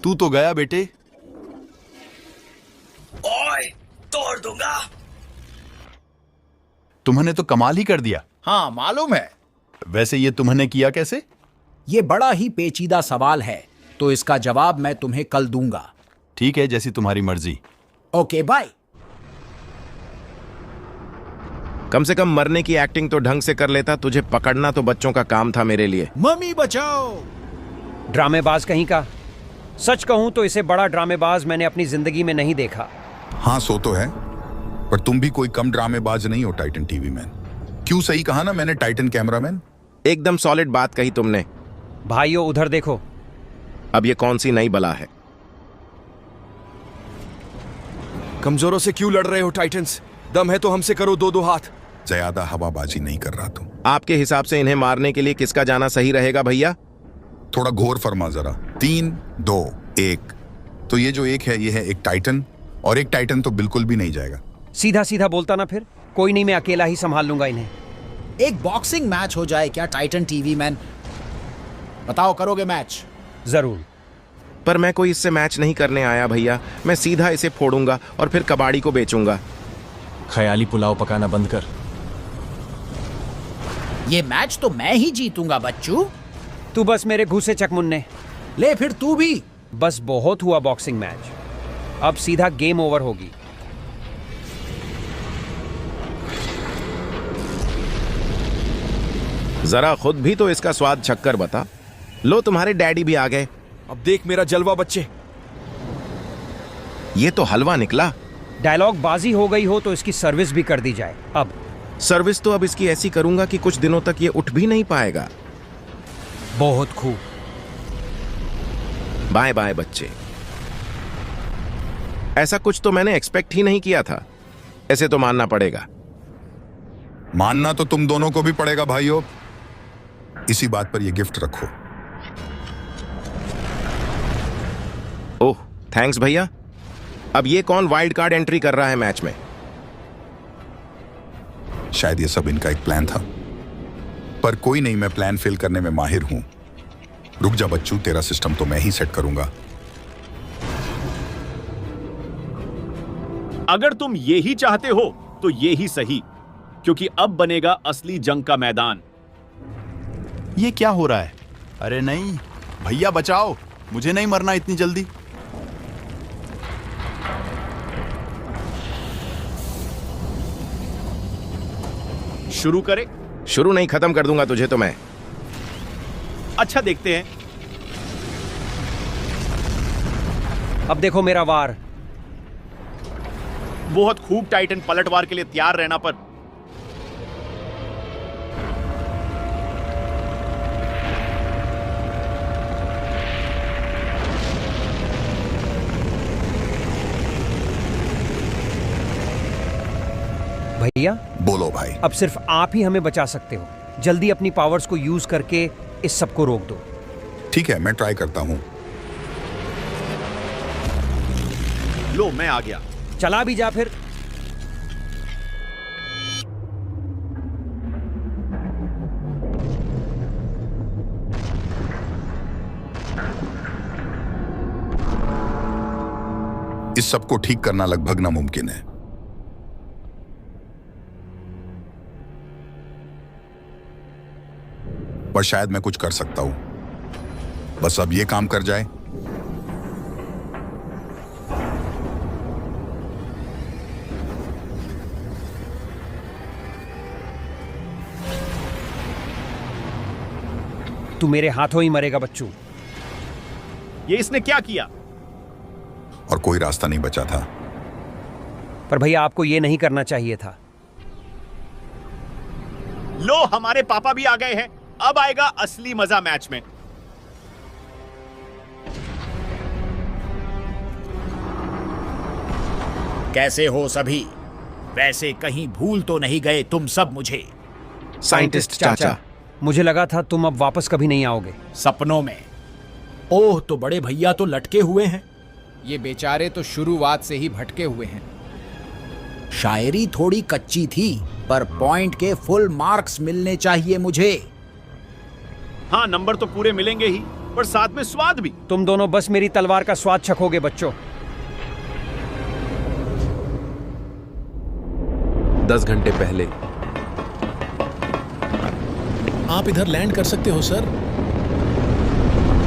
तू तो गया बेटे। ओए, तोड़ दूंगा। तुमने तो कमाल ही कर दिया। हाँ मालूम है। वैसे ये तुमने किया कैसे? ये बड़ा ही पेचीदा सवाल है, तो इसका जवाब मैं तुम्हें कल दूंगा। ठीक है, जैसी तुम्हारी मर्जी। Okay bye. कम से कम मरने की एक्टिंग तो ढंग से कर लेता। तुझे पकड़ना तो बच्चों का काम था मेरे लिए। मम्मी बचाओ। ड्रामेबाज कहीं का। सच कहूं तो इसे बड़ा ड्रामेबाज मैंने अपनी जिंदगी में नहीं देखा। हाँ सो तो है, पर तुम भी कोई कम ड्रामेबाज नहीं हो टाइटन टीवी मैन। क्यों सही कहा ना मैंने, टाइटन कैमरामैन। एकदम सॉलिड बात कही तुमने। भाइयों उधर देखो। अब ये कौन सी नई बला है? कमजोरों से क्यों लड़ रहे हो टाइटन्स? दम है तो हमसे करो दो दो हाथ। ज्यादा हवाबाजी नहीं कर रहा तू। आपके हिसाब से इन्हें मारने के लिए किसका जाना सही रहेगा भैया? थोड़ा घोर फरमा जरा। 3, 2, 1। तो ये जो एक है ये है एक टाइटन, और एक टाइटन तो बिल्कुल भी नहीं जाएगा। सीधा सीधा बोलता ना फिर। कोई नहीं, मैं अकेला ही संभाल लूंगा इन्हें। एक बॉक्सिंग मैच हो जाए क्या टाइटन टीवी मैन? बताओ, करोगे मैच? जरूर। पर मैं कोई इससे मैच नहीं करने आया भैया। मैं सीधा इसे फोड़ूंगा और फिर कबाड़ी को बेचूंगा। ख्याली पुलाव पकाना बंद कर। ये मैच तो मैं ही जीतूंगा बच्चू। तू बस मेरे घूसे चकमुन्ने। ले फिर तू भी। बस बहुत हुआ बॉक्सिंग मैच, अब सीधा गेम ओवर होगी। जरा खुद भी तो इसका स्वाद चक्कर बता। लो तुम्हारे डैडी भी आ गए। अब देख मेरा जलवा बच्चे। ये तो हलवा निकला। डायलॉग बाजी हो गई हो तो इसकी सर्विस भी कर दी जाए। अब सर्विस तो अब इसकी ऐसी करूंगा कि कुछ दिनों तक ये उठ भी नहीं पाएगा। बहुत खूब। बाय बाय बच्चे। ऐसा कुछ तो मैंने एक्सपेक्ट ही नहीं किया था। ऐसे तो मानना पड़ेगा। मानना तो तुम दोनों को भी पड़ेगा भाइयों। इसी बात पर ये गिफ्ट रखो। ओह थैंक्स भैया। अब ये कौन वाइल्ड कार्ड एंट्री कर रहा है मैच में? शायद ये सब इनका एक प्लान था, पर कोई नहीं, मैं प्लान फेल करने में माहिर हूं। रुक जा बच्चू, तेरा सिस्टम तो मैं ही सेट करूंगा। अगर तुम ये ही चाहते हो तो ये ही सही, क्योंकि अब बनेगा असली जंग का मैदान। ये क्या हो रहा है? अरे नहीं भैया, बचाओ, मुझे नहीं मरना इतनी जल्दी। शुरू करें? शुरू नहीं, खत्म कर दूंगा तुझे तो मैं। अच्छा देखते हैं। अब देखो मेरा वार। बहुत खूब टाइटन, पलटवार के लिए तैयार रहना। पर भैया बोलो भाई। अब सिर्फ आप ही हमें बचा सकते हो। जल्दी अपनी पावर्स को यूज करके इस सबको रोक दो। ठीक है, मैं ट्राई करता हूं। लो मैं आ गया। चला भी जा फिर। इस सबको ठीक करना लगभग नामुमकिन है। पर शायद मैं कुछ कर सकता हूं। बस अब ये काम कर जाए। तू मेरे हाथों ही मरेगा बच्चू। ये इसने क्या किया? और कोई रास्ता नहीं बचा था। पर भैया आपको ये नहीं करना चाहिए था। लो हमारे पापा भी आ गए हैं। अब आएगा असली मजा मैच में। कैसे हो सभी? वैसे कहीं भूल तो नहीं गए तुम सब मुझे? साइंटिस्ट चाचा। मुझे लगा था तुम अब वापस कभी नहीं आओगे। सपनों में। ओह, तो बड़े भैया तो लटके हुए हैं। ये बेचारे तो शुरुआत से ही भटके हुए हैं। शायरी थोड़ी कच्ची थी, पर पॉइंट के फुल मार्क्स मिलने चाहिए मुझे। हाँ, नंबर तो पूरे मिलेंगे ही। और साथ में स्वाद भी। तुम दोनों बस मेरी तलवार का स्वाद चखोगे बच्चों। 10 घंटे पहले। आप इधर लैंड कर सकते हो सर।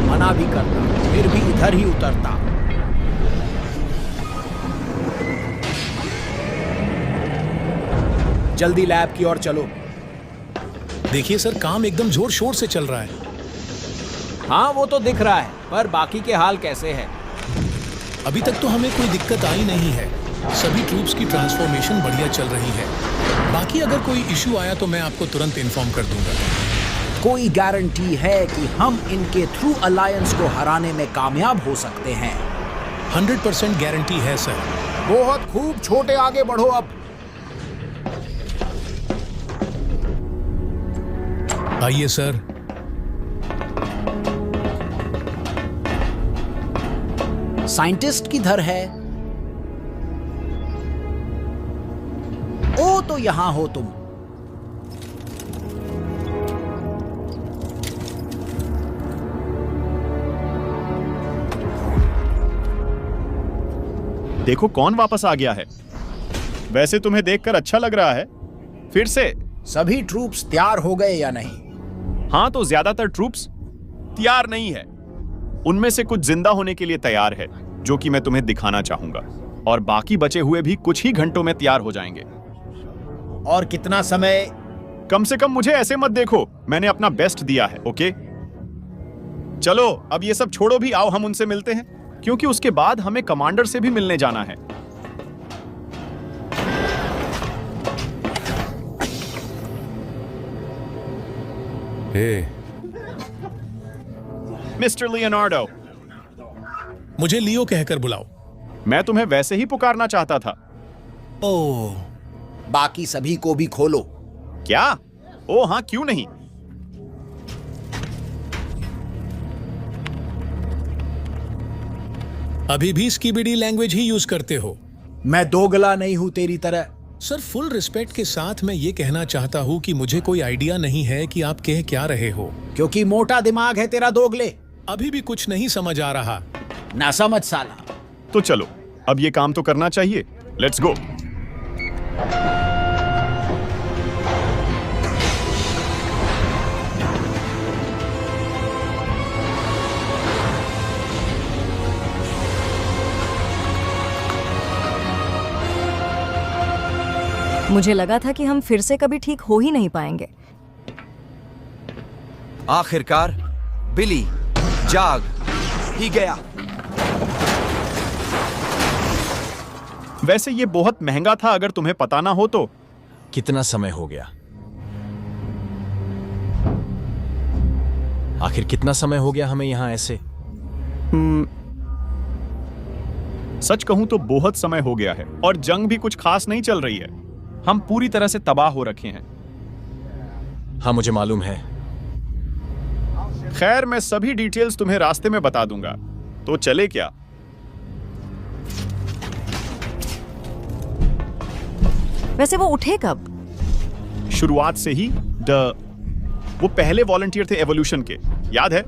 मना भी करता, फिर भी इधर ही उतरता। जल्दी लैब की ओर चलो। देखिए सर, काम एकदम जोर शोर से चल रहा है। हाँ वो तो दिख रहा है, पर बाकी के हाल कैसे हैं? अभी तक तो हमें कोई दिक्कत आई नहीं है। सभी ट्रूप्स की ट्रांसफॉर्मेशन बढ़िया चल रही है। बाकी अगर कोई इशू आया तो मैं आपको तुरंत इन्फॉर्म कर दूंगा। कोई गारंटी है कि हम इनके थ्रू अलायंस को हराने में कामयाब हो सकते हैं? 100% गारंटी है सर। बहुत खूब, छोटे आगे बढ़ो अब। आइए सर। साइंटिस्ट किधर है? ओ तो यहां हो तुम। देखो कौन वापस आ गया है। वैसे तुम्हें देखकर अच्छा लग रहा है। फिर से। सभी ट्रूप्स तैयार हो गए या नहीं? हाँ, तो ज्यादातर ट्रूप्स तैयार नहीं है। उनमें से कुछ जिंदा होने के लिए तैयार है, जो कि मैं तुम्हें दिखाना चाहूंगा, और बाकी बचे हुए भी कुछ ही घंटों में तैयार हो जाएंगे। और कितना समय? कम से कम मुझे ऐसे मत देखो, मैंने अपना बेस्ट दिया है। ओके चलो अब ये सब छोड़ो भी, आओ हम उनसे मिलते हैं, क्योंकि उसके बाद हमें कमांडर से भी मिलने जाना है। Mister Leonardo. मुझे लियो कहकर बुलाओ। मैं तुम्हें वैसे ही पुकारना चाहता था। ओह, बाकी सभी को भी खोलो। क्या? ओ हाँ, क्यों नहीं। अभी भी स्कीबिडी लैंग्वेज ही यूज करते हो? मैं दोगला नहीं हूं तेरी तरह। सर, फुल रिस्पेक्ट के साथ मैं ये कहना चाहता हूँ कि मुझे कोई आइडिया नहीं है कि आप कह क्या रहे हो। क्योंकि मोटा दिमाग है तेरा दोगले। अभी भी कुछ नहीं समझ आ रहा। ना समझ साला। तो चलो अब ये काम तो करना चाहिए। Let's go. मुझे लगा था कि हम फिर से कभी ठीक हो ही नहीं पाएंगे। आखिरकार बिली जाग ही गया। वैसे ये बहुत महंगा था, अगर तुम्हें पता ना हो तो। कितना समय हो गया? आखिर कितना समय हो गया हमें यहां ऐसे? सच कहूं तो बहुत समय हो गया है, और जंग भी कुछ खास नहीं चल रही है। हम पूरी तरह से तबाह हो रखे हैं। हाँ, मुझे मालूम है। खैर, मैं सभी डिटेल्स तुम्हें रास्ते में बता दूंगा। तो चले क्या? वैसे वो उठे कब? शुरुआत से ही। वो पहले वॉलंटियर थे एवोल्यूशन के, याद है?